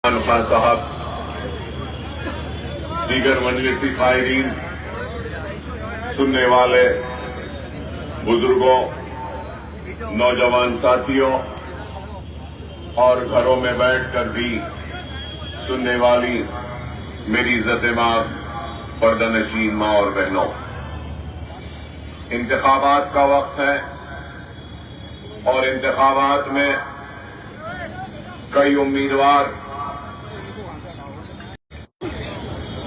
خان صاحب، دیگر مجلسی قائدین، سننے والے بزرگوں، نوجوان ساتھیوں اور گھروں میں بیٹھ کر بھی سننے والی میری عزت ماں، پردہ نشین ماں اور بہنوں، انتخابات کا وقت ہے اور انتخابات میں کئی امیدوار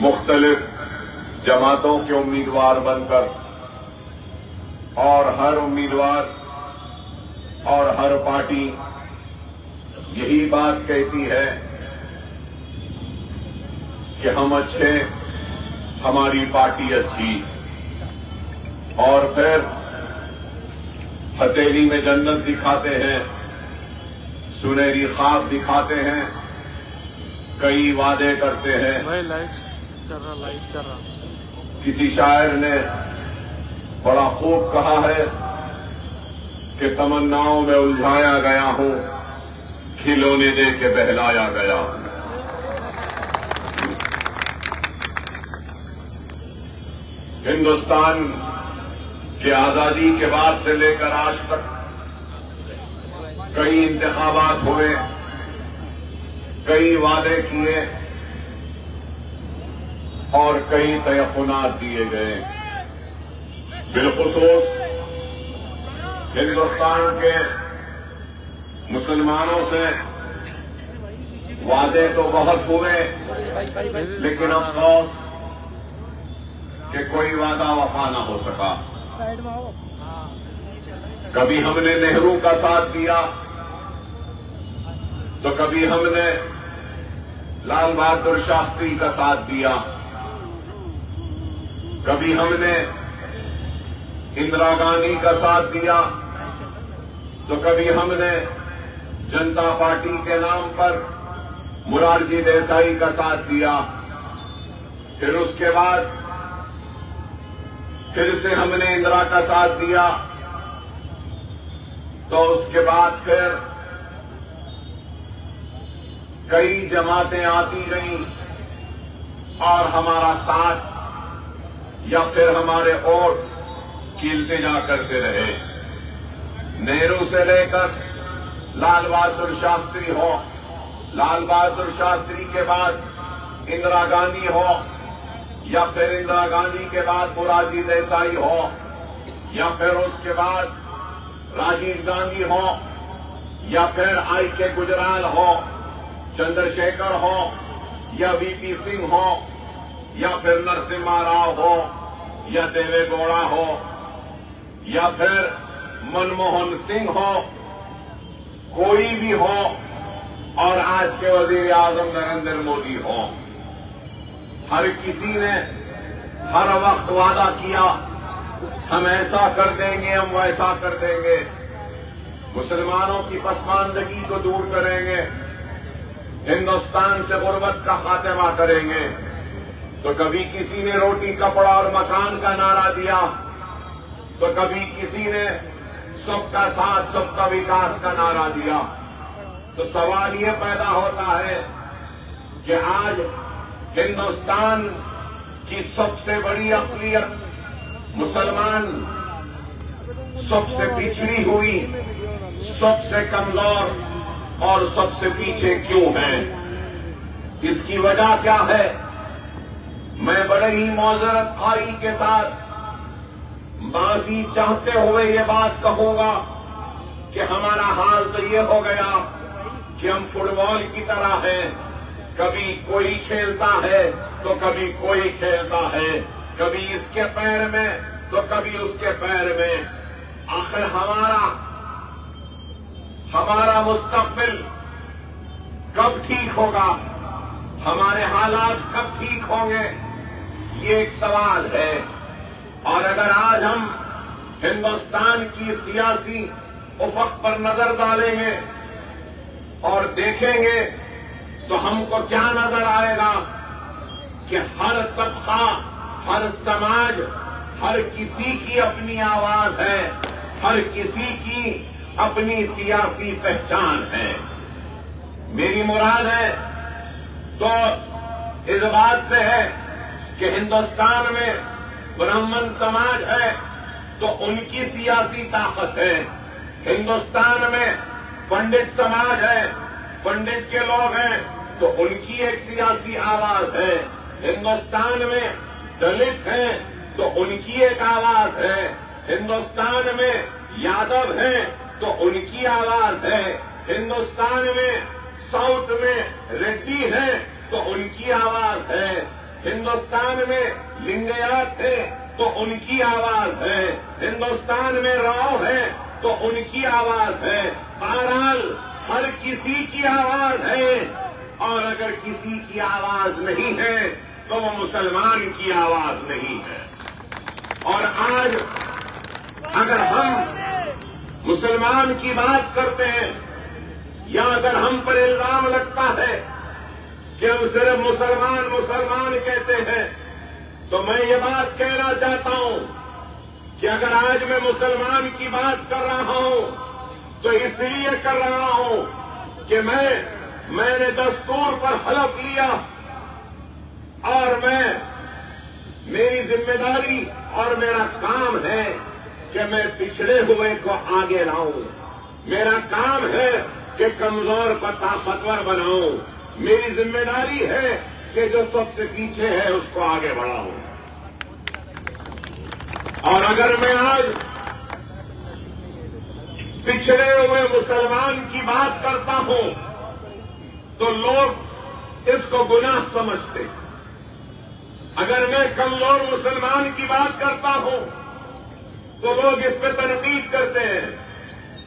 مختلف جماعتوں کے امیدوار بن کر اور ہر امیدوار اور ہر پارٹی یہی بات کہتی ہے کہ ہم اچھے، ہماری پارٹی اچھی، اور پھر ہتھیلی میں جنت دکھاتے ہیں، سنہری خواب دکھاتے ہیں، کئی وعدے کرتے ہیں۔ کسی شاعر نے بڑا خوب کہا ہے کہ تمناؤں میں الجھایا گیا ہوں، کھلونے دے کے بہلایا گیا ہوں۔ ہندوستان کی آزادی کے بعد سے لے کر آج تک کئی انتخابات ہوئے، کئی وعدے کیے اور کئی تیقنات دیے گئے۔ بالخصوص ہندوستان کے مسلمانوں سے وعدے تو بہت ہوئے، لیکن افسوس کہ کوئی وعدہ وفا نہ ہو سکا۔ کبھی ہم نے نہرو کا ساتھ دیا تو کبھی ہم نے لال بہادر شاستری کا ساتھ دیا، کبھی ہم نے اندرا گاندھی کا ساتھ دیا تو کبھی ہم نے جنتا پارٹی کے نام پر مرارجی دیسائی کا ساتھ دیا، پھر اس کے بعد پھر سے ہم نے اندرا کا ساتھ دیا، تو اس کے بعد پھر کئی جماعتیں آتی گئیں اور ہمارا ساتھ یا پھر ہمارے ووٹ کی التجا کرتے رہے۔ نہرو سے لے کر لال بہادر شاستری ہو، لال بہادر شاستری کے بعد اندرا گاندھی ہو، یا پھر اندرا گاندھی کے بعد مرارجی دیسائی ہو، یا پھر اس کے بعد راجیو گاندھی ہو، یا پھر آئی کے گجرال ہو، چندر شیکھر ہو، یا وی پی سنگھ ہو، یا پھر نرسمہا راؤ ہو، یا دیوے گوڑا ہو، یا پھر منموہن سنگھ ہو، کوئی بھی ہو، اور آج کے وزیر اعظم نریندر مودی ہو، ہر کسی نے ہر وقت وعدہ کیا ہم ایسا کر دیں گے، ہم ویسا کر دیں گے، مسلمانوں کی پسماندگی کو دور کریں گے، ہندوستان سے غربت کا خاتمہ کریں گے۔ تو کبھی کسی نے روٹی کپڑا اور مکان کا نعرہ دیا، تو کبھی کسی نے سب کا ساتھ سب کا وکاس کا نعرہ دیا۔ تو سوال یہ پیدا ہوتا ہے کہ آج ہندوستان کی سب سے بڑی اقلیت مسلمان سب سے پچھڑی ہوئی، سب سے کمزور اور سب سے پیچھے کیوں ہے؟ اس کی وجہ کیا ہے؟ میں بڑے ہی معذرت خواہی کے ساتھ معافی چاہتے ہوئے یہ بات کہوں گا کہ ہمارا حال تو یہ ہو گیا کہ ہم فٹ بال کی طرح ہیں، کبھی کوئی کھیلتا ہے تو کبھی کوئی کھیلتا ہے، کبھی اس کے پیر میں تو کبھی اس کے پیر میں۔ آخر ہمارا مستقبل کب ٹھیک ہوگا؟ ہمارے حالات کب ٹھیک ہوں گے؟ یہ ایک سوال ہے۔ اور اگر آج ہم ہندوستان کی سیاسی افق پر نظر ڈالیں گے اور دیکھیں گے تو ہم کو کیا نظر آئے گا کہ ہر طبقہ، ہر سماج، ہر کسی کی اپنی آواز ہے، ہر کسی کی اپنی سیاسی پہچان ہے۔ میری مراد ہے تو اس بات سے ہے کہ ہندوستان میں برہمن سماج ہے تو ان کی سیاسی طاقت ہے، ہندوستان میں پنڈت سماج ہے، پنڈت کے لوگ ہیں تو ان کی ایک سیاسی آواز ہے، ہندوستان میں دلت ہیں تو ان کی ایک آواز ہے، ہندوستان میں یادو ہیں تو ان کی آواز ہے، ہندوستان میں ساؤتھ میں ریڈی ہیں تو ان کی آواز ہے، ہندوستان میں لنگیات ہیں تو ان کی آواز ہے، ہندوستان میں راؤ ہے تو ان کی آواز ہے۔ بہرحال ہر کسی کی آواز ہے، اور اگر کسی کی آواز نہیں ہے تو وہ مسلمان کی آواز نہیں ہے۔ اور آج اگر ہم مسلمان کی بات کرتے ہیں یا اگر ہم پر الزام لگتا ہے کہ ہم صرف مسلمان کہتے ہیں، تو میں یہ بات کہنا چاہتا ہوں کہ اگر آج میں مسلمان کی بات کر رہا ہوں تو اس لیے کر رہا ہوں کہ میں نے دستور پر حلف لیا اور میری ذمہ داری اور میرا کام ہے کہ میں پچھڑے ہوئے کو آگے لاؤں، میرا کام ہے کہ کمزور کو طاقتور بناؤں، میری ذمہ داری ہے کہ جو سب سے پیچھے ہے اس کو آگے بڑھاؤں۔ اور اگر میں آج پچھڑے ہوئے مسلمان کی بات کرتا ہوں تو لوگ اس کو گناہ سمجھتے، اگر میں کمزور مسلمان کی بات کرتا ہوں تو لوگ اس پہ تنقید کرتے ہیں۔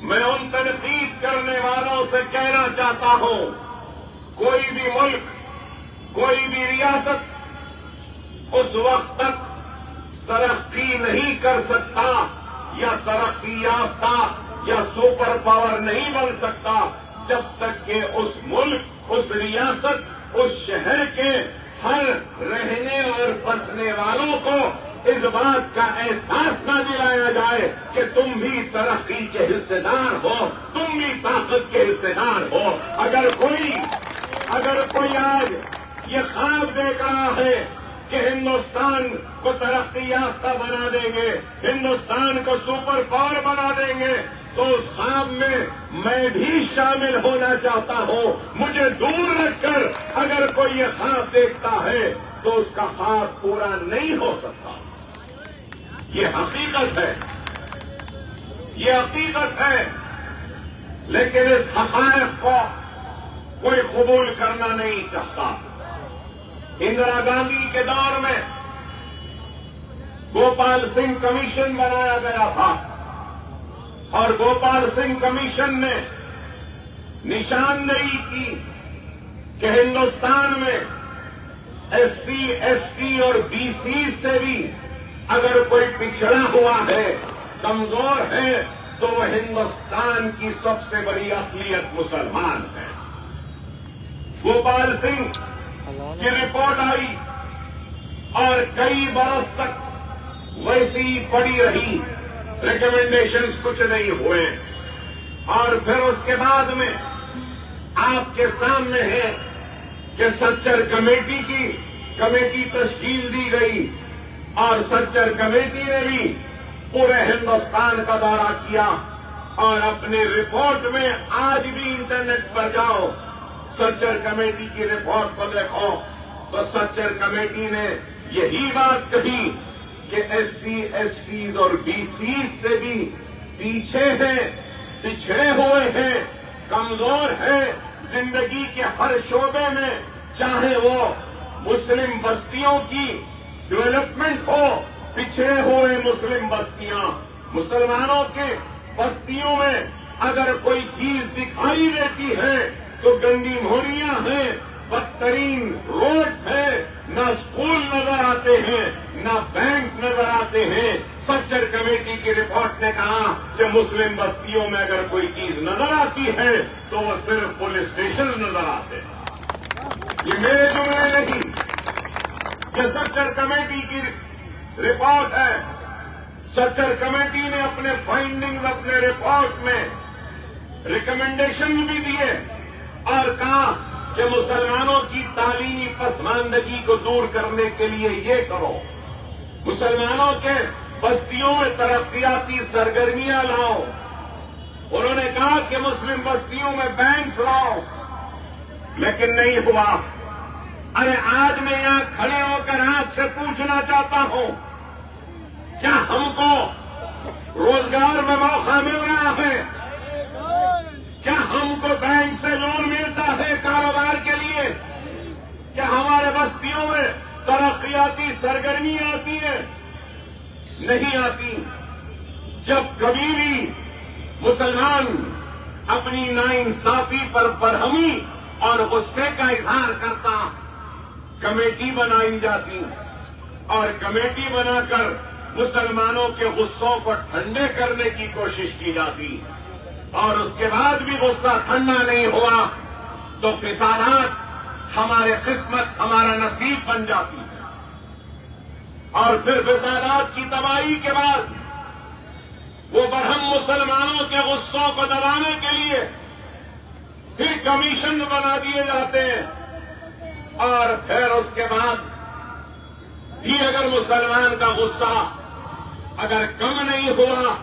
میں ان تنقید کرنے والوں سے کہنا چاہتا ہوں، کوئی بھی ملک، کوئی بھی ریاست اس وقت تک ترقی نہیں کر سکتا یا ترقی یافتہ یا سپر پاور نہیں بن سکتا جب تک کہ اس ملک، اس ریاست، اس شہر کے ہر رہنے اور بسنے والوں کو اس بات کا احساس نہ دلایا جائے کہ تم بھی ترقی کے حصے دار ہو، تم بھی طاقت کے حصے دار ہو۔ اگر کوئی آج یہ خواب دیکھ رہا ہے کہ ہندوستان کو ترقی یافتہ بنا دیں گے، ہندوستان کو سپر پاور بنا دیں گے، تو اس خواب میں بھی شامل ہونا چاہتا ہوں۔ مجھے دور رکھ کر اگر کوئی یہ خواب دیکھتا ہے تو اس کا خواب پورا نہیں ہو سکتا۔ یہ حقیقت ہے، یہ حقیقت ہے، لیکن اس حقائق کو کوئی قبول کرنا نہیں چاہتا۔ اندرا گاندھی کے دور میں گوپال سنگھ کمیشن بنایا گیا تھا اور گوپال سنگھ کمیشن نے نشاندہی کی کہ ہندوستان میں ایس سی، ایس ٹی اور بی سی سے بھی اگر کوئی پچھڑا ہوا ہے، کمزور ہے، تو وہ ہندوستان کی سب سے بڑی اقلیت مسلمان ہے۔ گوپال سنگھ کی رپورٹ آئی اور کئی برس تک ویسی ہی پڑی رہی، ریکمنڈیشنز کچھ نہیں ہوئے، اور پھر اس کے بعد میں آپ کے سامنے ہے کہ سچر کمیٹی کی کمیٹی تشکیل دی گئی اور سچر کمیٹی نے بھی پورے ہندوستان کا دورہ کیا، اور اپنی رپورٹ میں آج بھی انٹرنیٹ پر جاؤ، سچر کمیٹی کی رپورٹ کو دیکھو تو سچر کمیٹی نے یہی بات کہی کہ ایس سی، ایس ٹیز اور بی سیز سے بھی پیچھے ہیں، پچھڑے ہوئے ہیں، کمزور ہیں زندگی کے ہر شعبے میں، چاہے وہ مسلم بستیوں کی ڈیولپمنٹ ہو، پچھڑے ہوئے مسلم بستیاں، مسلمانوں کے بستیوں میں اگر کوئی چیز دکھائی دیتی ہے تو گندی مہریاں ہیں، بدترین روڈ ہے، نہ اسکول نظر آتے ہیں، نہ بینک نظر آتے ہیں۔ سچر کمیٹی کی رپورٹ نے کہا کہ مسلم بستیوں میں اگر کوئی چیز نظر آتی ہے تو وہ صرف پولیس اسٹیشن نظر آتے ہیں۔ یہ میرے جملے نہیں، یہ سچر کمیٹی کی رپورٹ ہے۔ سچر کمیٹی نے اپنے فائنڈنگز، اپنے رپورٹ میں ریکمنڈیشن بھی دیے اور کہا کہ مسلمانوں کی تعلیمی پسماندگی کو دور کرنے کے لیے یہ کرو، مسلمانوں کے بستیوں میں ترقیاتی سرگرمیاں لاؤ۔ انہوں نے کہا کہ مسلم بستیوں میں بینکس لاؤ، لیکن نہیں ہوا۔ ارے آج میں یہاں کھڑے ہو کر آپ سے پوچھنا چاہتا ہوں، کیا ہم کو روزگار میں موقع مل رہا ہے؟ کیا ہم کو بینک سے لون ملتا ہے کاروبار کے لیے؟ کیا ہمارے بستیوں میں ترقیاتی سرگرمی آتی ہے؟ نہیں آتی۔ جب کبھی بھی مسلمان اپنی ناانصافی پر برہمی اور غصے کا اظہار کرتا، کمیٹی بنائی جاتی اور کمیٹی بنا کر مسلمانوں کے غصوں کو ٹھنڈے کرنے کی کوشش کی جاتی، اور اس کے بعد بھی غصہ ٹھنڈا نہیں ہوا تو فسادات ہمارے قسمت، ہمارا نصیب بن جاتی ہے۔ اور پھر فسادات کی تباہی کے بعد وہ برہم مسلمانوں کے غصوں کو دبانے کے لیے پھر کمیشن بنا دیے جاتے ہیں، اور پھر اس کے بعد بھی اگر مسلمان کا غصہ اگر کم نہیں ہوا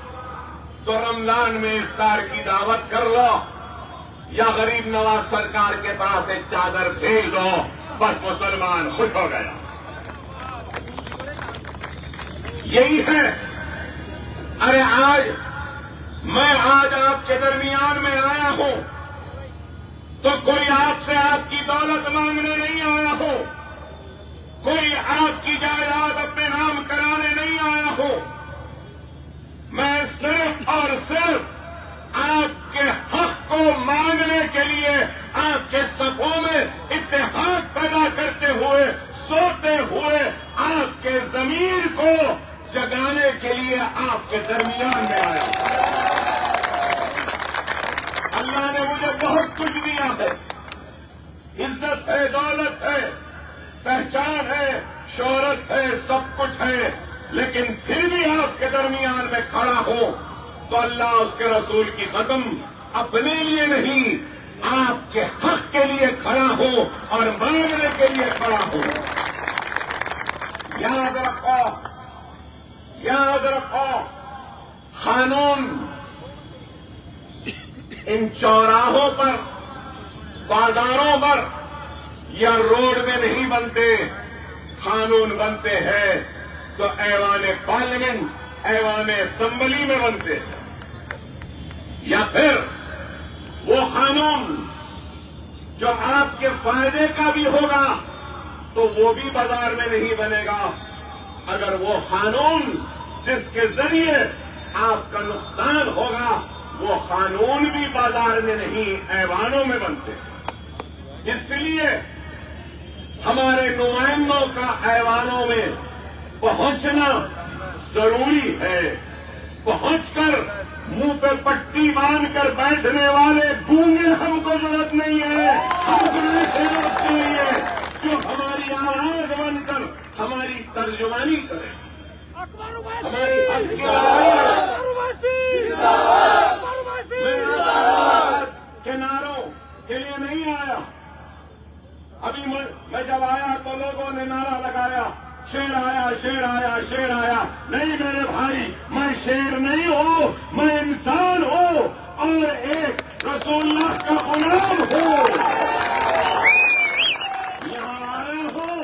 تو رمضان میں افطار کی دعوت کر لو یا غریب نواز سرکار کے پاس ایک چادر بھیج دو، بس مسلمان خوش ہو گیا۔ یہی ہے۔ ارے میں آج آپ کے درمیان میں آیا ہوں تو کوئی آپ سے آپ کی دولت مانگنے نہیں آیا ہوں، کوئی آپ کی جائیداد اپنے نام کرانے نہیں آیا ہوں۔ میں صرف اور صرف آپ کے حق کو مانگنے کے لیے آپ کے صفوں میں اتحاد پیدا کرتے ہوئے، سوتے ہوئے آپ کے ضمیر کو جگانے کے لیے آپ کے درمیان میں آیا۔ اللہ نے مجھے بہت کچھ دیا ہے، عزت ہے، دولت ہے، پہچان ہے، شہرت ہے، سب کچھ ہے، لیکن پھر بھی آپ کے درمیان میں کھڑا ہوں تو اللہ اس کے رسول کی قسم اپنے لیے نہیں، آپ کے حق کے لیے کھڑا ہوں اور مانگنے کے لیے کھڑا ہوں۔ یاد رکھو، یاد رکھو، قانون ان چوراہوں پر، بازاروں پر یا روڈ میں نہیں بنتے، قانون بنتے ہیں تو ایوان پارلیمنٹ، ایوان اسمبلی میں بنتے ہیں، یا پھر وہ قانون جو آپ کے فائدے کا بھی ہوگا تو وہ بھی بازار میں نہیں بنے گا، اگر وہ قانون جس کے ذریعے آپ کا نقصان ہوگا وہ قانون بھی بازار میں نہیں ایوانوں میں بنتے ہیں۔ اس لیے ہمارے نمائندوں کا ایوانوں میں پہنچنا ضروری ہے۔ پہنچ کر منہ پہ پٹی باندھ کر بیٹھنے والے گونگے ہم کو ضرورت نہیں ہے، ہم کو ایسے لوگ چاہیے جو ہماری آواز بن کر ہماری ترجمانی کرے، ہماری حق کی کے نعروں کے لیے نہیں آیا۔ ابھی میں جب آیا تو لوگوں نے نعرہ لگایا، شیر آیا، شیر آیا، شیر آیا۔ نہیں میرے بھائی، میں شیر نہیں ہوں، میں انسان ہوں اور ایک رسول اللہ کا غلام ہوں۔ یہاں آیا ہوں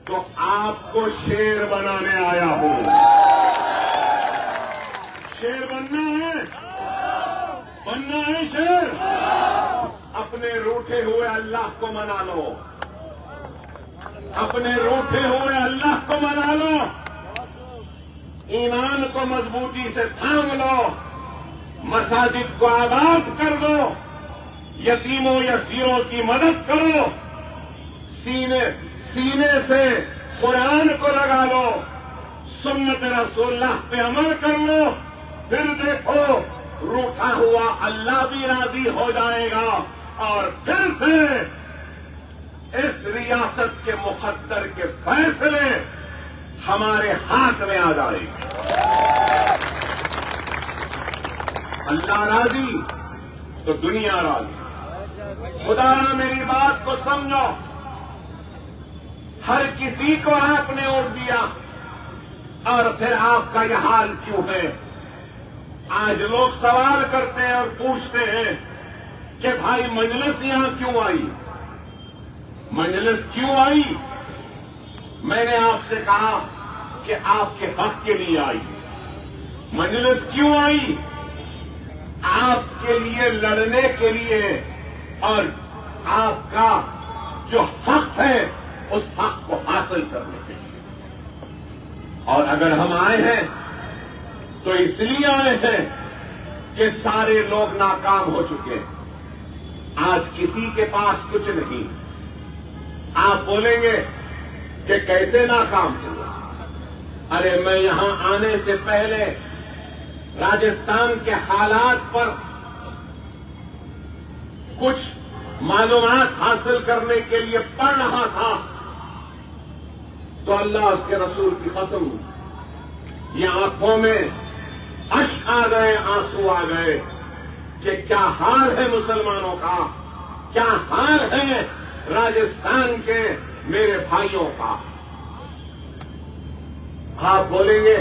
تو آپ کو شیر بنانے آیا ہوں۔ شیر بننا ہے شیر۔ اپنے روٹھے ہوئے اللہ کو منا لو، اپنے روٹھے ہوئے اللہ کو منا لو، ایمان کو مضبوطی سے تھام لو، مساجد کو آباد کر دو، یتیموں یسیروں کی مدد کرو، سینے سے قرآن کو لگا لو، سنت رسول اللہ پہ عمل کر لو، پھر دیکھو روٹھا ہوا اللہ بھی راضی ہو جائے گا اور پھر سے اس ریاست کے مقدر کے فیصلے ہمارے ہاتھ میں آ جائے گے۔ اللہ راضی تو دنیا راضی۔ خدایا میری بات کو سمجھو، ہر کسی کو آپ نے ووٹ دیا اور پھر آپ کا یہ حال کیوں ہے؟ آج لوگ سوال کرتے ہیں اور پوچھتے ہیں کہ بھائی مجلس یہاں کیوں آئی؟ مجلس کیوں آئی؟ میں نے آپ سے کہا کہ آپ کے حق کے لیے آئی۔ مجلس کیوں آئی؟ آپ کے لیے لڑنے کے لیے اور آپ کا جو حق ہے اس حق کو حاصل کرنے کے لیے۔ اور اگر ہم آئے ہیں تو اس لیے آئے ہیں کہ سارے لوگ ناکام ہو چکے ہیں، آج کسی کے پاس کچھ نہیں۔ آپ بولیں گے کہ کیسے ناکام ہوا؟ ارے میں یہاں آنے سے پہلے راجستھان کے حالات پر کچھ معلومات حاصل کرنے کے لیے پڑھ رہا تھا تو اللہ اس کے رسول کی قسم، یہ آنکھوں میں اشک آ گئے، آنسو آ گئے کہ کیا حال ہے مسلمانوں کا، کیا حال ہے راجستھان کے میرے بھائیوں کا۔ آپ بولیں گے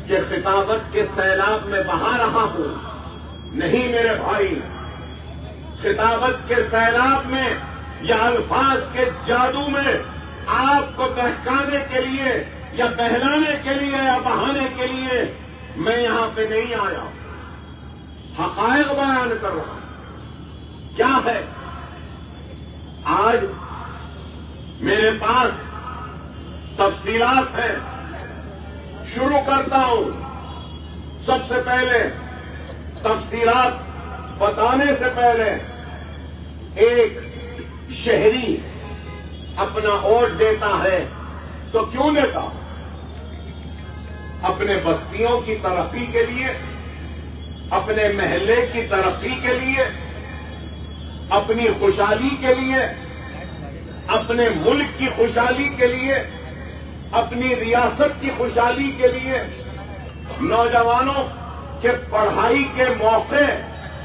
کہ خطابت کے سیلاب میں بہا رہا ہوں۔ نہیں میرے بھائی، خطابت کے سیلاب میں یا الفاظ کے جادو میں آپ کو بہکانے کے لیے یا بہلانے کے لیے یا بہانے کے لیے میں یہاں پہ نہیں آیا، حقائق بیان کر رہا ہوں۔ کیا ہے؟ آج میرے پاس تفصیلات ہیں، شروع کرتا ہوں۔ سب سے پہلے تفصیلات بتانے سے پہلے ایک شہری اپنا ووٹ دیتا ہے تو کیوں دیتا؟ اپنے بستیوں کی ترقی کے لیے، اپنے محلے کی ترقی کے لیے، اپنی خوشحالی کے لیے، اپنے ملک کی خوشحالی کے لیے، اپنی ریاست کی خوشحالی کے لیے، نوجوانوں کے پڑھائی کے موقع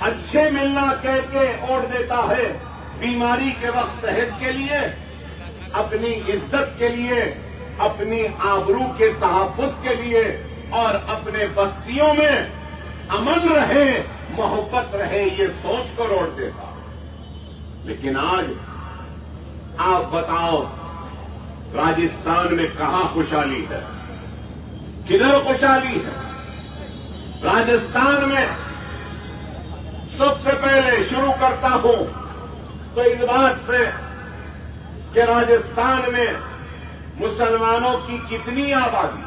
اچھے ملنا کہہ کے ووٹ دیتا ہے، بیماری کے وقت صحت کے لیے، اپنی عزت کے لیے، اپنی آبرو کے تحفظ کے لیے اور اپنے بستیوں میں امن رہے، محبت رہے، یہ سوچ کر ووٹ دیتا۔ لیکن آج آپ بتاؤ راجستھان میں کہاں خوشحالی ہے؟ کدھر خوشحالی ہے؟ راجستھان میں سب سے پہلے شروع کرتا ہوں تو اس بات سے کہ راجستھان میں مسلمانوں کی کتنی آبادی؟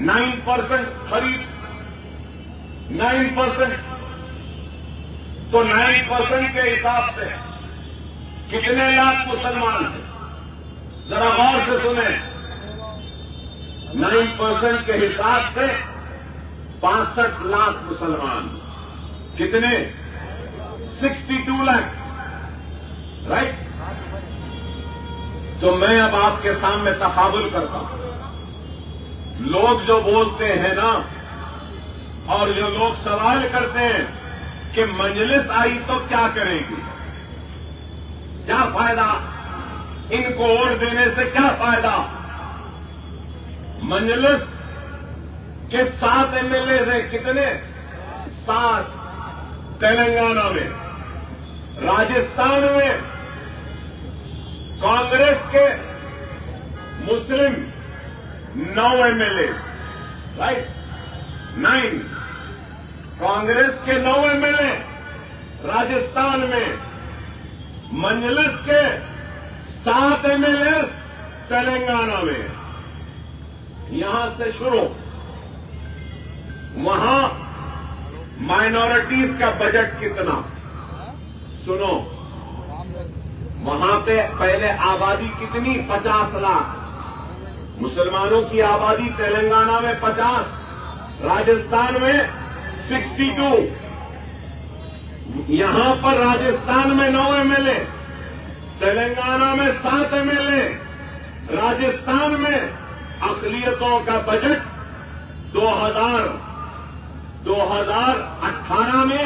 9% قریب 9%، تو 9% کے حساب سے کتنے لاکھ مسلمان ہیں؟ ذرا غور سے سنیں، 9% کے حساب سے 62 لاکھ مسلمان، کتنے؟ 62 لاکھ، رائٹ؟ تو میں اب آپ کے سامنے تقابل کرتا ہوں۔ لوگ جو بولتے ہیں نا، اور جو لوگ سوال کرتے ہیں کہ مجلس آئی تو کیا کرے گی، کیا فائدہ، ان کو ووٹ دینے سے کیا فائدہ؟ مجلس کے 7 MLA ہیں، کتنے؟ 7 تلنگانہ میں۔ راجستھان میں کانگریس کے مسلم 9 MLA، رائٹ؟ 9 کانگریس کے 9 MLA راجستھان میں، مجلس کے 7 MLA تلنگانہ میں۔ یہاں سے شروع، وہاں مائنورٹیز کا بجٹ کتنا؟ سنو، وہاں پہ پہلے آبادی کتنی؟ 50 لاکھ مسلمانوں کی آبادی تلنگانہ میں 50، راجستھان میں 62۔ یہاں پر راجستھان میں 9 MLA، تلنگانہ میں 7 MLA، راجستھان میں اقلیتوں کا بجٹ 2018 میں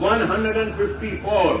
154,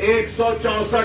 164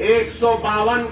152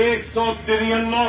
193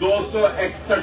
261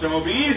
24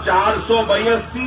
482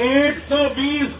120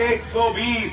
120।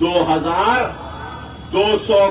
2200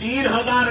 3,000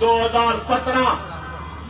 2017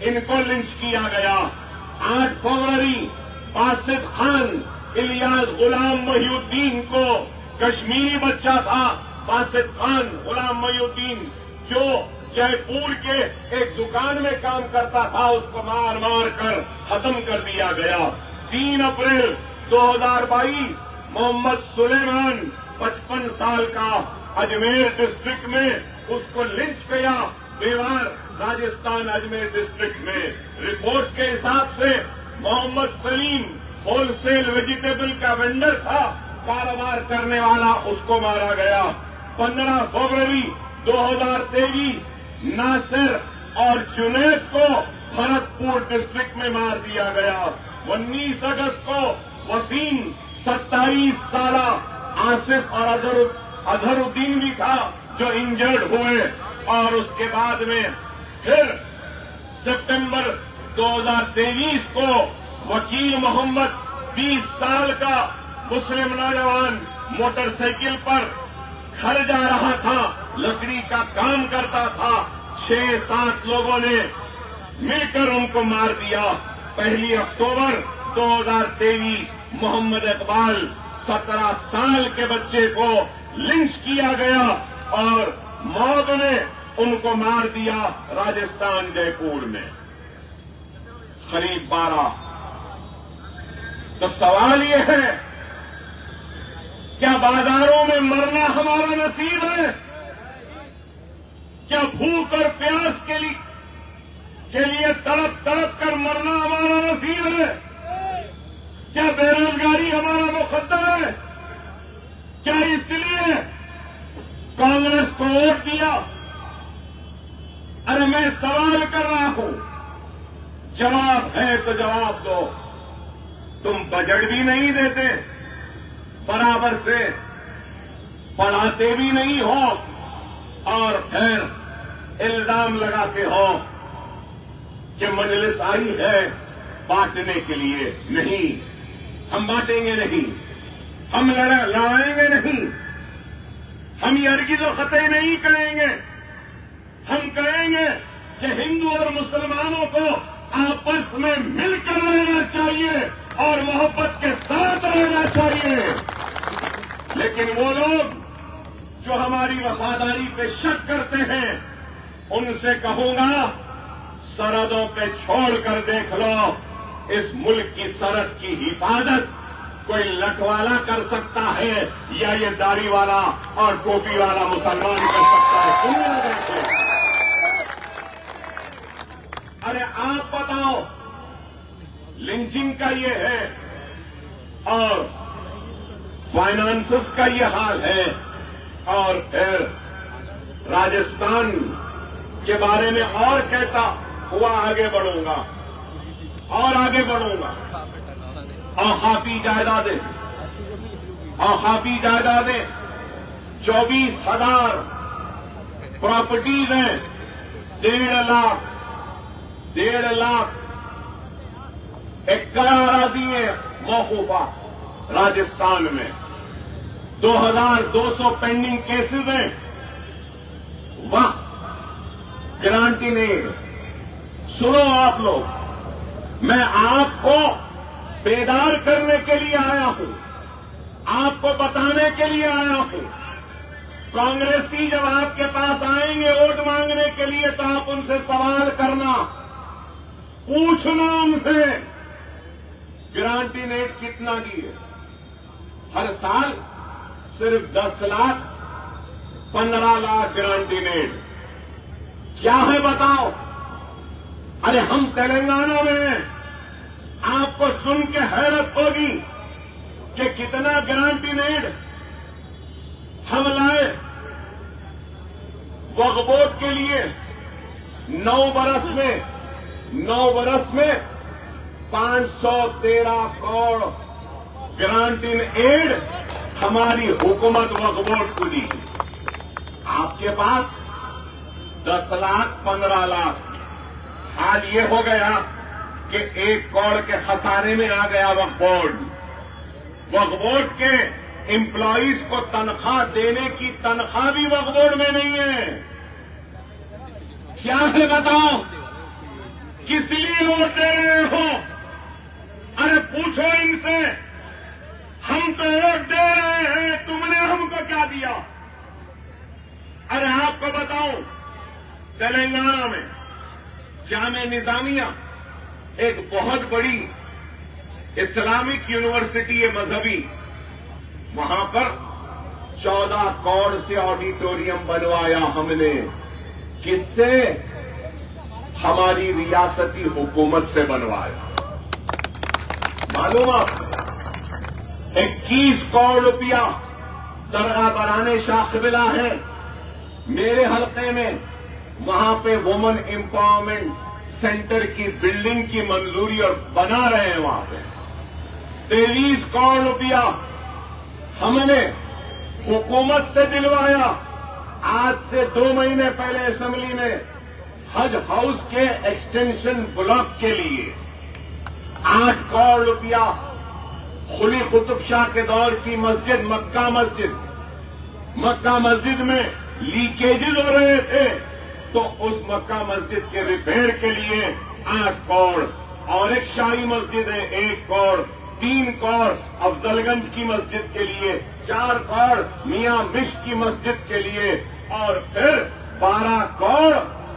ان کو لنچ کیا گیا. 8 فروری باسط خان الیاس غلام محی الدین کو، کشمیری بچہ تھا باسط خان غلام محی الدین، جو جے پور کے ایک دکان میں کام کرتا تھا، اس کو مار مار کر ختم کر دیا گیا. 3 اپریل 2022 محمد سلیمان 55 سال کا اجمیر ڈسٹرکٹ میں، اس کو لنچ کیا. بیوار راجستھان اجمیر ڈسٹرکٹ میں. رپورٹ کے حساب سے محمد سلیم ہول سیل ویجیٹیبل کا وینڈر تھا، کاروبار کرنے والا، اس کو مارا گیا. 15 فروری 2023 ناصر اور جنید کو بھرتپور ڈسٹرکٹ میں مار دیا گیا. 19 اگست کو وسیم 27 سالہ آصف اور اظہر الدین بھی تھا جو انجرڈ ہوئے. اور اس کے بعد میں پھر سپٹمبر 2023 کو وکیل محمد 20 سال کا مسلم نوجوان موٹر سائیکل پر گھر جا رہا تھا، لکڑی کا کام کرتا تھا. 6-7 لوگوں نے مل کر ان کو مار دیا. 1 اکتوبر 2023 محمد اقبال 17 سال کے بچے کو لنچ کیا گیا اور موت نے ان کو مار دیا راجستھان جے پور میں. قریب 12. تو سوال یہ ہے، کیا بازاروں میں مرنا ہمارا نصیب ہے؟ کیا بھوک اور پیاس کے لیے تڑپ تڑپ کر مرنا ہمارا نصیب ہے؟ کیا بے روزگاری ہمارا مقدر ہے؟ کیا اس لیے کانگریس کو ووٹ دیا؟ ارے میں سوال کر رہا ہوں، جواب ہے تو جواب دو. تم بجٹ بھی نہیں دیتے برابر سے، پڑھاتے بھی نہیں ہو، اور پھر الزام لگاتے ہو کہ مجلس آئی ہے بانٹنے کے لیے. نہیں، ہم بانٹیں گے نہیں، ہم لڑائیں گے نہیں، ہم یہ ہرگز و قطعی نہیں کریں گے. ہم کہیں گے کہ ہندو اور مسلمانوں کو آپس میں مل کر رہنا چاہیے اور محبت کے ساتھ رہنا چاہیے. لیکن وہ لوگ جو ہماری وفاداری پہ شک کرتے ہیں، ان سے کہوں گا سرحدوں پہ چھوڑ کر دیکھ لو. اس ملک کی سرحد کی حفاظت کوئی لٹوالا کر سکتا ہے یا یہ داڑھی والا اور ٹوپی والا مسلمان کر سکتا ہے. تم نہ دیکھو. ارے آپ بتاؤ، لنچنگ کا یہ ہے اور فائنانسز کا یہ حال ہے، اور پھر راجستھان کے بارے میں اور کہتا ہوا آگے بڑھوں گا اور آگے بڑھوں گا. آخافی جائیدادیں 24,000 پراپرٹیز ہیں. 1.5 لاکھ ایکڑ اراضی ہے موقوفہ راجستھان میں. 2,200 پینڈنگ کیسز ہیں. وقت گرانٹی نہیں. سنو آپ لوگ، میں آپ کو بیدار کرنے کے لیے آیا ہوں، آپ کو بتانے کے لیے آیا ہوں. کانگریسی جب آپ کے پاس آئیں گے ووٹ مانگنے کے لیے تو آپ ان سے سوال کرنا، پوچھنا ان سے گرانٹی نیٹ کتنا دیے. ہر سال صرف 10 لاکھ 15 لاکھ گرانٹی نیٹ. کیا ہے بتاؤ؟ ارے ہم تلنگانہ میں ہیں. آپ کو سن کے حیرت ہوگی کہ کتنا گرانٹی نیٹ ہم لائے. وقف بورڈ کے لیے 9 برس میں 513 کروڑ گرانٹی ایڈ ہماری حکومت وقف بورڈ کو دی. آپ کے پاس 10 لاکھ 15 لاکھ. حال یہ ہو گیا کہ 1 کروڑ کے خسارے میں آ گیا وقف بورڈ. وقف بورڈ کے امپلائیز کو تنخواہ دینے کی تنخواہ بھی وقف بورڈ میں نہیں ہے. کیا ہے بتاؤ؟ کس لیے ووٹ دے رہے ہو؟ ارے پوچھو ان سے، ہم تو ووٹ دے رہے ہیں، تم نے ہم کو کیا دیا؟ ارے آپ کو بتاؤں، تلنگانہ میں جامعہ نظامیہ ایک بہت بڑی اسلامک یونیورسٹی ہے مذہبی، وہاں پر 14 کروڑ سے آڈیٹوریم بنوایا ہم نے۔ کس سے؟ ہماری ریاستی حکومت سے بنوایا۔ معلوم آپ 21 کروڑ روپیہ درگاہ بنانے شاہ قبلہ ہے میرے حلقے میں، وہاں پہ وومن امپاورمنٹ سینٹر کی بلڈنگ کی منظوری اور بنا رہے ہیں وہاں پہ۔ 23 کروڑ روپیہ ہم نے حکومت سے دلوایا۔ آج سے 2 مہینے پہلے اسمبلی میں حج ہاؤس کے ایکسٹینشن بلاک کے لیے 8 کروڑ روپیہ، قلی قطب شاہ کے دور کی مسجد مکہ مسجد میں لیکیجز ہو رہے تھے تو اس مکہ مسجد کے ریپیئر کے لیے 8 کروڑ، اور ایک شاہی مسجد ہے 1 کروڑ، 3 کروڑ افضل گنج کی مسجد کے لیے، 4 کروڑ میاں مشک کی مسجد کے لیے، اور پھر 12 کروڑ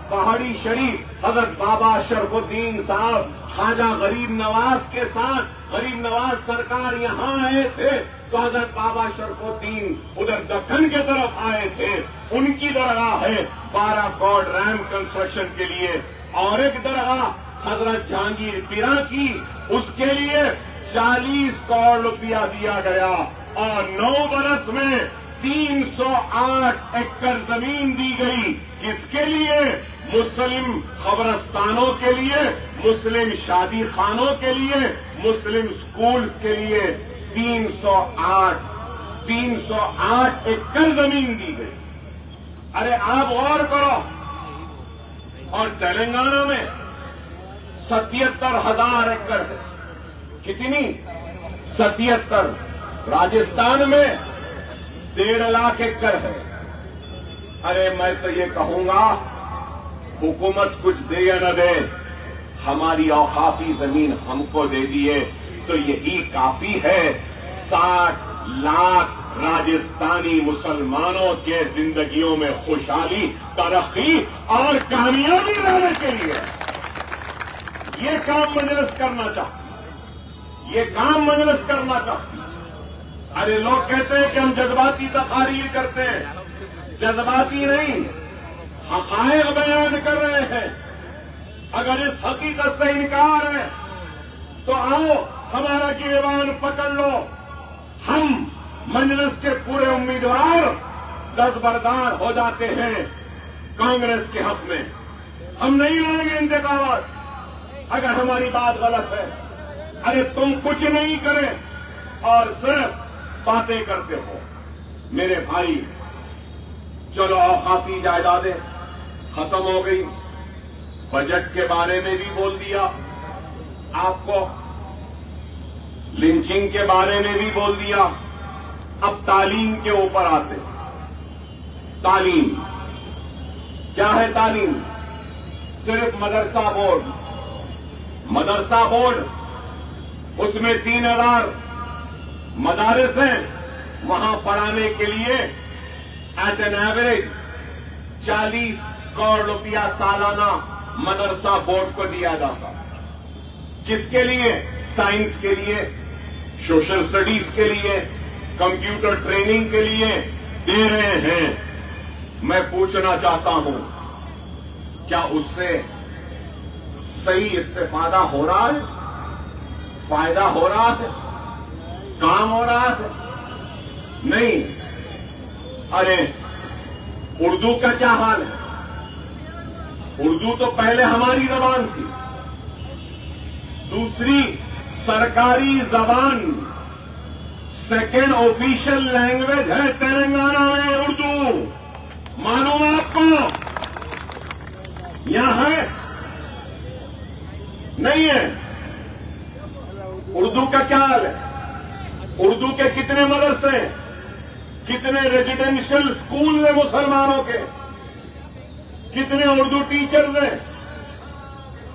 پہاڑی شریف حضرت بابا شرف الدین صاحب خواجہ غریب نواز کے ساتھ، غریب نواز سرکار یہاں آئے تھے تو حضرت بابا شرف الدین ادھر دکن کے طرف آئے تھے، ان کی درگاہ ہے 12 کروڑ ریمپ کنسٹرکشن کے لیے، اور ایک درگاہ حضرت جہانگیر پیرا کی، اس کے لیے 40 کروڑ روپیہ دیا گیا، اور 9 برس میں 308 ایکڑ زمین دی گئی۔ کس کے لیے؟ مسلم قبرستانوں کے لیے، مسلم شادی خانوں کے لیے، مسلم سکول کے لیے 308 ایکڑ زمین دی گئی۔ ارے آپ غور کرو، اور تلنگانہ میں 77,000 ایکڑ ہے۔ کتنی؟ 77۔ راجستھان میں 1.5 لاکھ ایکڑ ہے۔ ارے میں تو یہ کہوں گا، حکومت کچھ دے یا نہ دے، ہماری اوقافی زمین ہم کو دے دیے تو یہی کافی ہے 60 لاکھ راجستھانی مسلمانوں کے زندگیوں میں خوشحالی، ترقی اور کامیابی لانے کے لیے۔ یہ کام مجلس کرنا چاہتی، یہ کام مجلس کرنا چاہتی۔ ارے لوگ کہتے ہیں کہ ہم جذباتی تقاریر کرتے ہیں، جذباتی نہیں، حقائق بیان کر رہے ہیں۔ اگر اس حقیقت سے انکار ہے تو آؤ ہمارا گریبان پکڑ لو، ہم مجلس کے پورے امیدوار دستبردار ہو جاتے ہیں کانگریس کے حق میں۔ ہم نہیں لڑیں گے انتخابات اگر ہماری بات غلط ہے۔ ارے تم کچھ نہیں کرے اور صرف باتیں کرتے ہو۔ میرے بھائی، چلو اوقافی جائیدادیں ختم ہو گئی، بجٹ کے بارے میں بھی بول دیا آپ کو، لنچنگ کے بارے میں بھی بول دیا۔ اب تعلیم کے اوپر آتے۔ تعلیم کیا ہے؟ تعلیم صرف مدرسہ بورڈ، اس میں 3,000 مدارس ہیں، وہاں پڑھانے کے لیے ایٹ این ایوریج 40 کروڑ روپیہ سالانہ مدرسہ بورڈ کو دیا جاتا۔ کس کے لیے؟ سائنس کے لیے، سوشل اسٹڈیز کے لیے، کمپیوٹر ٹریننگ کے لیے دے رہے ہیں۔ میں پوچھنا چاہتا ہوں، کیا اس سے صحیح استفادہ ہو رہا ہے؟ فائدہ ہو رہا ہے؟ کام ہو رہا ہے؟ نہیں۔ ارے اردو کا کیا حال ہے؟ اردو تو پہلے ہماری زبان تھی، دوسری سرکاری زبان، سیکنڈ آفیشل لینگویج ہے تلنگانہ میں اردو۔ معلوم آپ کو؟ یہاں ہے؟ نہیں ہے؟ اردو کا کیا حال ہے؟ اردو کے کتنے مدرسے، کتنے ریزیڈینشل اسکول ہیں مسلمانوں کے، کتنے اردو ٹیچرز ہیں؟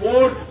4th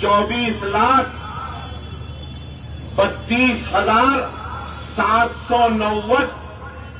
24,32,790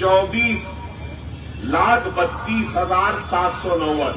24,32,790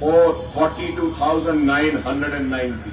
42,990।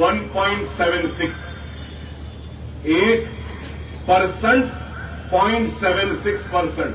1.76, 1% 0.76%।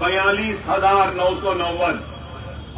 42,990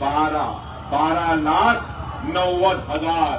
12,90,000,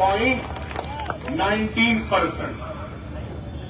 8.19%।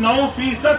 9%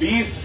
20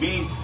20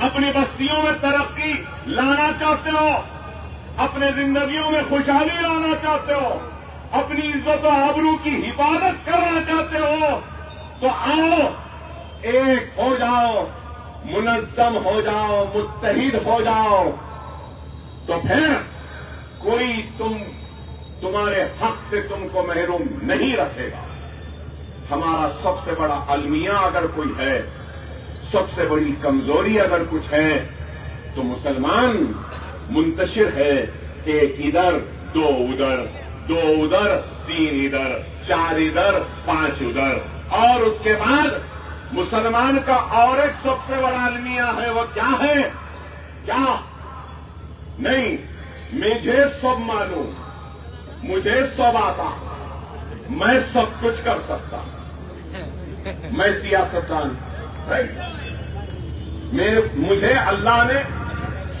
اپنی بستیوں میں ترقی لانا چاہتے ہو، اپنے زندگیوں میں خوشحالی لانا چاہتے ہو، اپنی عزت و آبرو کی حفاظت کرنا چاہتے ہو، تو آؤ ایک ہو جاؤ، منظم ہو جاؤ، متحد ہو جاؤ، تو پھر کوئی تمہارے حق سے تم کو محروم نہیں رکھے گا۔ ہمارا سب سے بڑا المیہ اگر کوئی ہے، سب سے بڑی کمزوری اگر کچھ ہے، تو مسلمان منتشر ہے، ایک ادھر دو ادھر، دو ادھر تین ادھر، چار ادھر پانچ ادھر، اور اس کے بعد مسلمان کا اور ایک سب سے بڑا المیہ ہے، وہ کیا ہے؟ کیا نہیں، مجھے سب معلوم، مجھے سب آتا، میں سب کچھ کر سکتا، میں سیاستدان، مجھے اللہ نے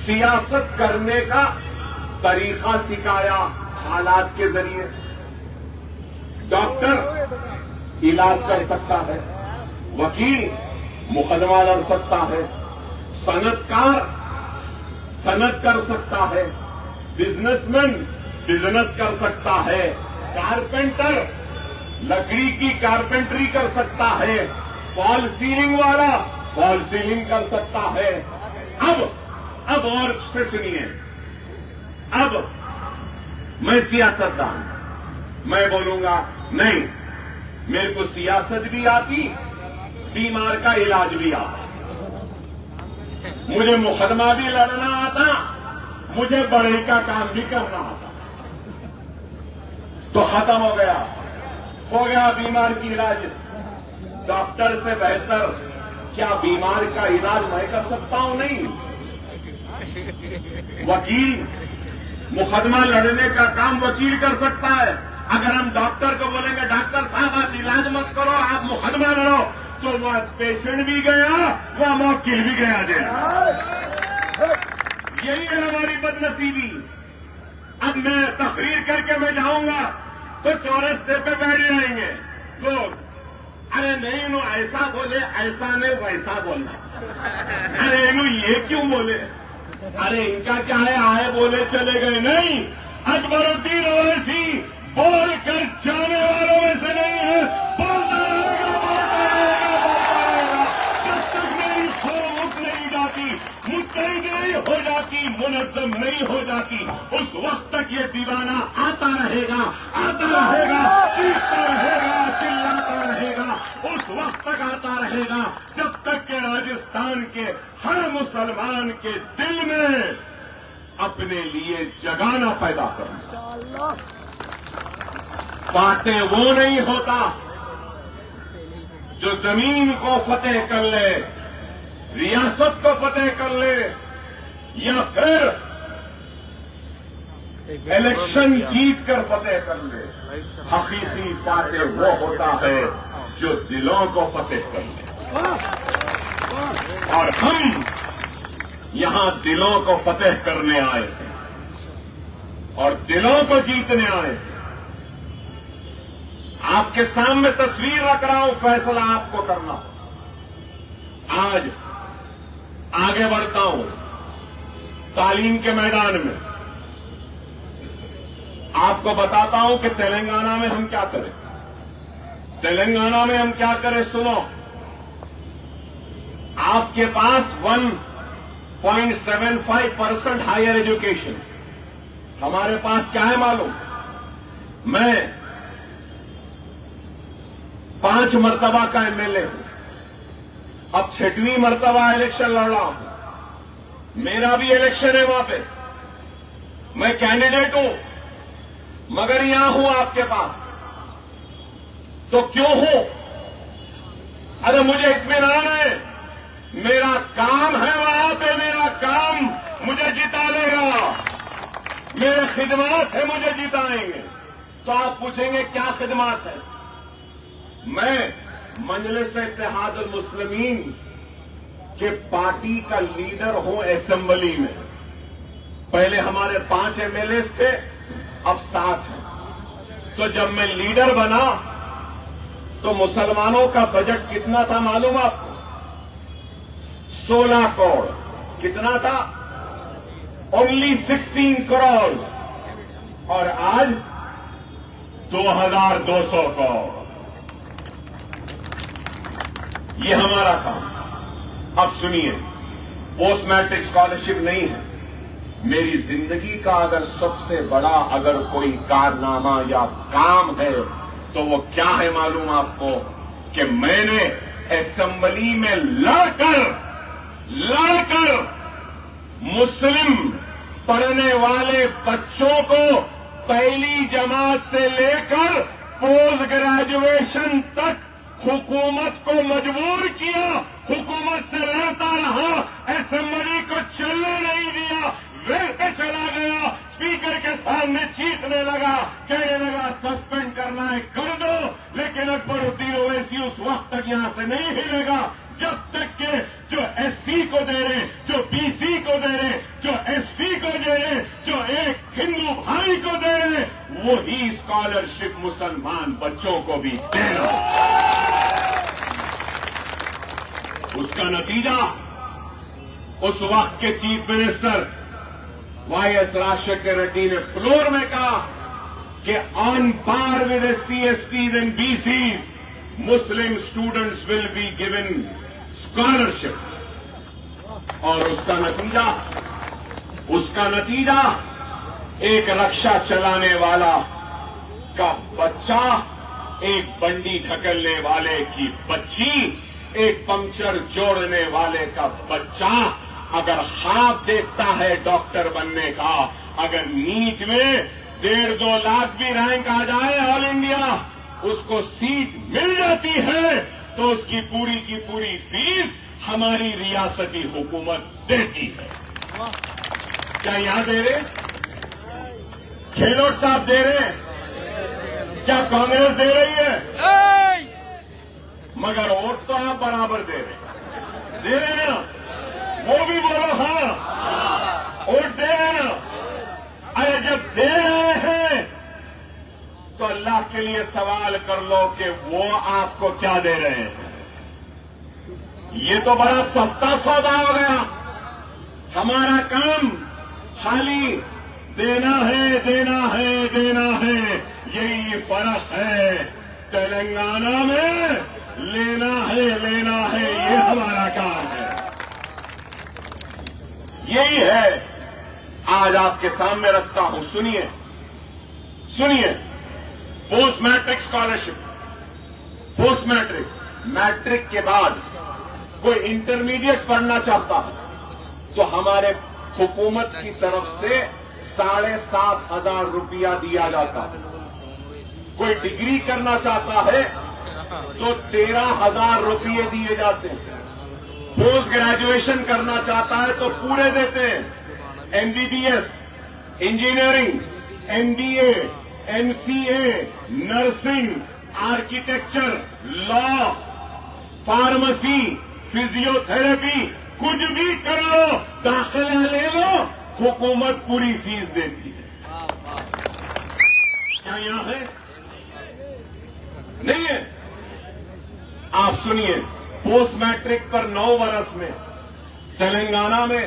سیاست کرنے کا طریقہ سکھایا، حالات کے ذریعے۔ ڈاکٹر علاج کر سکتا ہے، وکیل مقدمہ لڑ سکتا ہے، صنعت کار صنعت کر سکتا ہے، بزنس مین بزنس کر سکتا ہے، کارپینٹر لکڑی کی کارپینٹری کر سکتا ہے، فال سیلنگ والا فال سیلنگ کر سکتا ہے۔ اب اور سے سنیے، اب میں سیاستدان، میں بولوں گا نہیں، میرے کو سیاست بھی آتی، بیمار کا علاج بھی آتا، مجھے مقدمہ بھی لڑنا آتا، مجھے بڑے کا کام بھی کرنا آتا، تو ختم ہو گیا بیمار کی علاج۔ ڈاکٹر سے بہتر کیا بیمار کا علاج میں کر سکتا ہوں؟ نہیں۔ وکیل مقدمہ لڑنے کا کام وکیل کر سکتا ہے۔ اگر ہم ڈاکٹر کو بولیں گے ڈاکٹر صاحب آپ علاج مت کرو، آپ مقدمہ لڑو، تو وہ پیشنٹ بھی گیا، وہ موکل بھی گیا جائے۔ یہی ہے ہماری بدنصیبی۔ اب میں تقریر کر کے میں جاؤں گا تو چورستے پہ بیٹھ جائیں گے لوگ، ارے نہیں انہوں ایسا بولے، ایسا نہیں ویسا بولنا، ارے انہوں یہ کیوں بولے، ارے ان کا کیا ہے، آئے بولے چلے گئے۔ نہیں، اکبر الدین اویسی بول کر جانے والوں میں سے نہیں ہے، بولتا رہے گا، بولتا رہے گا، جب تک میری قوت نہیں جاتی، متحد نہیں ہو جاتی، منظم نہیں ہو جاتی، اس وقت تک یہ دیوانہ آتا رہے گا، آتا رہے گا، چیختا رہے گا، چلاتا رہے گا، اس وقت تک آتا رہے گا جب تک کہ راجستھان کے ہر مسلمان کے دل میں اپنے لیے جگہ نہ پیدا کرنا۔ باتیں وہ نہیں ہوتا جو زمین کو فتح کر لے، ریاست کو فتح کر لے، یا پھر الیکشن جیت کر فتح کر لے۔ حقیقی باتیں وہ ہوتا ہے جو دلوں کو فتح کر لے، اور ہم یہاں دلوں کو فتح کرنے آئے ہیں اور دلوں کو جیتنے آئے ہیں۔ آپ کے سامنے تصویر رکھ رہا ہوں، فیصلہ آپ کو کرنا۔ آج آگے بڑھتا ہوں تعلیم کے میدان میں، آپ کو بتاتا ہوں کہ تلنگانہ میں ہم کیا کریں۔ تلنگانہ میں ہم کیا کریں سنو، آپ کے پاس 1.75% ہائر ایجوکیشن، ہمارے پاس کیا ہے معلوم؟ میں 5 مرتبہ کا ایم ایل اے ہوں، اب 6ویں مرتبہ الیکشن لڑ رہا ہوں، میرا بھی الیکشن ہے وہاں پہ، میں کینڈیڈیٹ ہوں، مگر یہاں ہوں آپ کے پاس، تو کیوں ہوں؟ ارے مجھے اطمینان ہے، میرا کام ہے وہاں پہ، میرا کام مجھے جتا لے گا، میرے خدمات ہیں مجھے جتائیں گے۔ تو آپ پوچھیں گے کیا خدمات ہیں؟ میں مجلس اتحاد المسلمین کے پارٹی کا لیڈر ہوں اسمبلی میں، پہلے ہمارے 5 ایم ایل ایز تھے، اب 7 ہیں۔ تو جب میں لیڈر بنا تو مسلمانوں کا بجٹ کتنا تھا معلوم آپ کو؟ 16 کروڑ۔ کتنا تھا؟ اونلی 16 کروڑ، اور آج 2200 کروڑ. یہ ہمارا کام. اب سنیے، پوسٹ میٹرک اسکالرشپ نہیں ہے. میری زندگی کا اگر سب سے بڑا اگر کوئی کارنامہ یا کام ہے تو وہ کیا ہے معلوم آپ کو؟ کہ میں نے اسمبلی میں لڑ کر مسلم پڑھنے والے بچوں کو پہلی جماعت سے لے کر پوسٹ گریجویشن تک حکومت کو مجبور کیا. حکومت سے لڑتا رہا، اسمبلی کو چلنے نہیں دیا، ویل پہ چلا گیا، اسپیکر کے سامنے چیخنے لگا، کہنے لگا سسپینڈ کرنا ہے کر دو. لیکن اکبر الدین اویسی اس وقت تک یہاں سے نہیں ہلے گا جب تک کہ جو ایس سی کو دے رہے، جو بی سی کو دے رہے، جو ایس ٹی کو دے رہے، جو ایک ہندو بھائی کو دے رہے، وہی اسکالرشپ مسلمان بچوں کو بھی دینا. اس کا نتیجہ اس وقت کے chief minister Y S Rajasekhara Reddy نے فلور میں کہا کہ on par with C S Ts and B Cs Muslim students will be given scholarship. اور اس کا نتیجہ ایک رکشا چلانے والا کا بچہ، ایک بنڈی ڈھکلنے والے کی بچی، ایک پنکچر جوڑنے والے کا بچہ اگر خواب دیکھتا ہے ڈاکٹر بننے کا، اگر نیٹ میں 1.5-2 لاکھ بھی رینک آ جائے آل انڈیا، اس کو سیٹ مل جاتی ہے تو اس کی پوری فیس ہماری ریاستی حکومت دیتی ہے. کیا یہاں دے رہے؟ گہلوٹ صاحب دے رہے؟ کیا کانگریس دے رہی ہے؟ مگر ووٹ تو آپ برابر دے رہے نا؟ وہ بھی بولو ہاں، ووٹ دے رہے نا؟ ارے جب دے رہے ہیں تو اللہ کے لیے سوال کر لو کہ وہ آپ کو کیا دے رہے ہیں. یہ تو بڑا سستا سودا ہو گیا. ہمارا کام خالی دینا ہے، دینا ہے، دینا ہے. یہی فرق ہے. تلنگانہ میں لینا ہے، لینا ہے، یہ ہمارا کام ہے. یہی ہے آج آپ کے سامنے رکھتا ہوں. سنیے، post matric scholarship. Post matric کے بعد کوئی انٹرمیڈیٹ پڑھنا چاہتا ہے تو ہمارے حکومت کی طرف سے 7,500 روپیہ دیا جاتا ہے. کوئی ڈگری کرنا چاہتا ہے تو 13,000 روپیے دیے جاتے ہیں. پوسٹ گریجویشن کرنا چاہتا ہے تو پورے دیتے ہیں. M B B S, engineering, M B A, M C A, nursing, architecture, law, pharmacy, physiotherapy, کچھ بھی کر لو، داخلہ لے لو، حکومت پوری فیس دیتی ہے. کیا یہاں ہے؟ نہیں ہے. آپ سنیے، پوسٹ میٹرک پر 9 برس میں تلنگانہ میں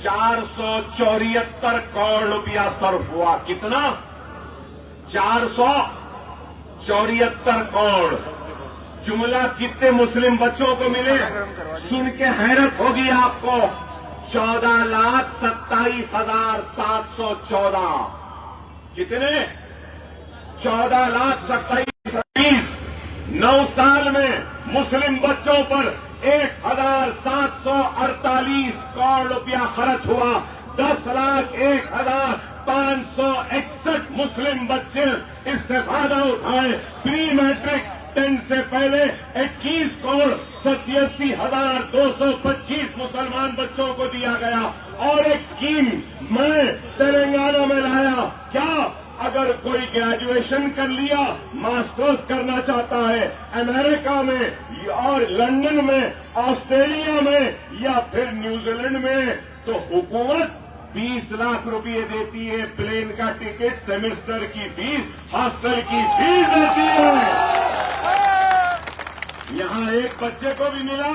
474 کروڑ روپیہ صرف ہوا. کتنا؟ 474 کروڑ. جملہ کتنے مسلم بچوں کو ملے؟ سن کے حیرت ہوگی آپ کو. 14,27,714. کتنے؟ 14,27,000. 9 سال میں مسلم بچوں پر 1,748 کروڑ روپیہ خرچ ہوا. 10,01,561 مسلم بچے اس سے فائدہ اٹھائے. پری میٹرک 10 سے پہلے 21,87,225 مسلمان بچوں کو دیا گیا. اور ایک اسکیم میں تلنگانہ میں لایا. کیا؟ اگر کوئی گریجویشن کر لیا، ماسٹرز کرنا چاہتا ہے امریکہ میں اور لندن میں، آسٹریلیا میں یا پھر نیوزی لینڈ میں، تو حکومت 20 لاکھ روپئے دیتی ہے. پلین کا ٹکٹ، سیمسٹر کی فیس، ہاسٹل کی فیس دیتی ہے. یہاں ایک بچے کو بھی ملا.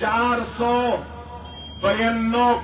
492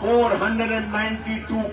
492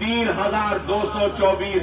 3,224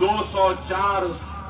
204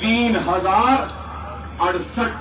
3,068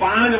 5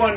1,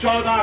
14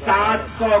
700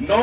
9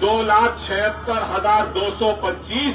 2,76,225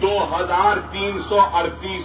2,338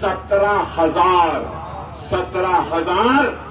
17,000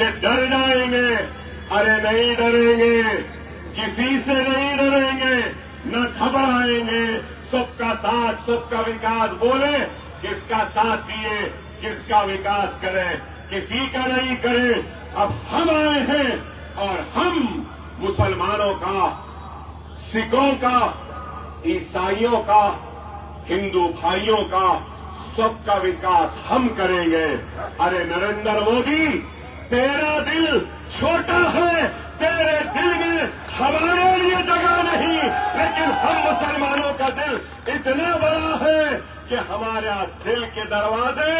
کہ ڈر جائیں گے. ارے نہیں ڈریں گے, کسی سے نہیں ڈریں گے, نہ گھبرائیں گے. سب کا ساتھ سب کا وکاس بولے, کس کا ساتھ دیے, کس کا وکاس کرے, کسی کا نہیں کرے. اب ہم آئے ہیں اور ہم مسلمانوں کا, سکھوں کا, عیسائیوں کا, ہندو بھائیوں کا, سب کا وکاس ہم کریں گے. ارے نریندر مودی, تیرا دل چھوٹا ہے, تیرے دل میں ہمارے لیے جگہ نہیں, لیکن ہم مسلمانوں کا دل اتنا بڑا ہے کہ ہمارا دل کے دروازے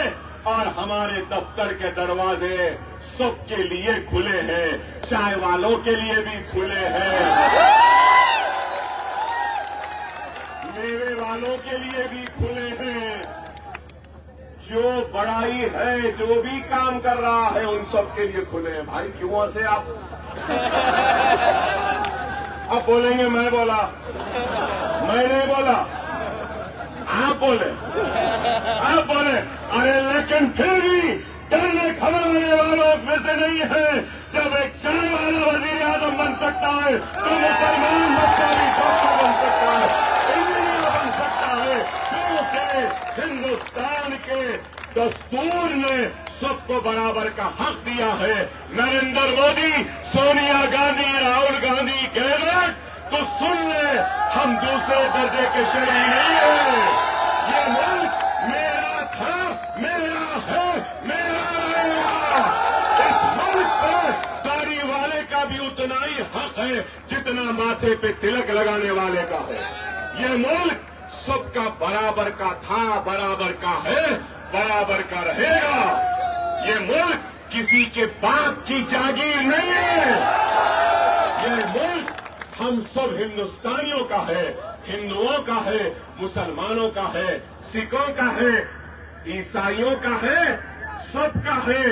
اور ہمارے دفتر کے دروازے سب کے لیے کھلے ہیں, چائے والوں کے لیے بھی کھلے ہیں, میوے والوں کے لیے بھی کھلے ہیں. جو بڑائی ہے, جو بھی کام کر رہا ہے, ان سب کے لیے کھلے ہیں. بھائی کیوں سے آپ اب بولیں گے میں بولا, میں نہیں بولا, آپ بولے, آپ بولے. ارے لیکن پھر بھی ڈرنے گھبرانے والوں میں سے نہیں ہے. جب ایک چائے والا وزیر اعظم بن سکتا ہے تو مسلمان بچہ بھی ڈاکٹر بن سکتا ہے, انجینئر بن سکتا ہے, کیونکہ ہندوستان کے دستور نے سب کو برابر کا حق دیا ہے. نریندر مودی, سونیا گاندھی, راہل گاندھی کہہ رہے تو سن لے, ہم دوسرے درجے کے شہری نہیں ہیں. یہ ملک میرا تھا, میرا ہے, میرا رہے گا. اس ملک پر داڑھی والے کا بھی اتنا ہی حق ہے جتنا ماتھے پہ تلک لگانے والے کا ہے. یہ ملک سب کا برابر کا تھا, برابر کا ہے, برابر کا رہے گا. یہ ملک کسی کے باپ کی جاگیر نہیں ہے. یہ ملک ہم سب ہندوستانیوں کا ہے, ہندوؤں کا ہے, مسلمانوں کا ہے, سکھوں کا ہے, عیسائیوں کا ہے, سب کا ہے.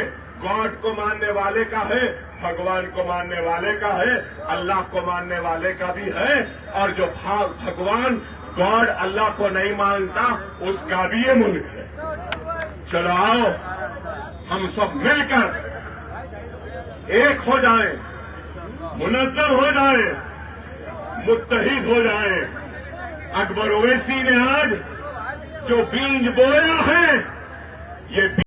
گاڈ کو ماننے والے کا ہے, بھگوان کو ماننے والے کا ہے, اللہ کو ماننے والے کا بھی ہے, اور جو بھگوان گاڈ اللہ کو نہیں مانتا اس کا بھی یہ ملک ہے. چلو آؤ ہم سب مل کر ایک ہو جائیں, منظم ہو جائیں, متحد ہو جائیں. اکبر اویسی نے آج جو بیج بویا ہے, یہ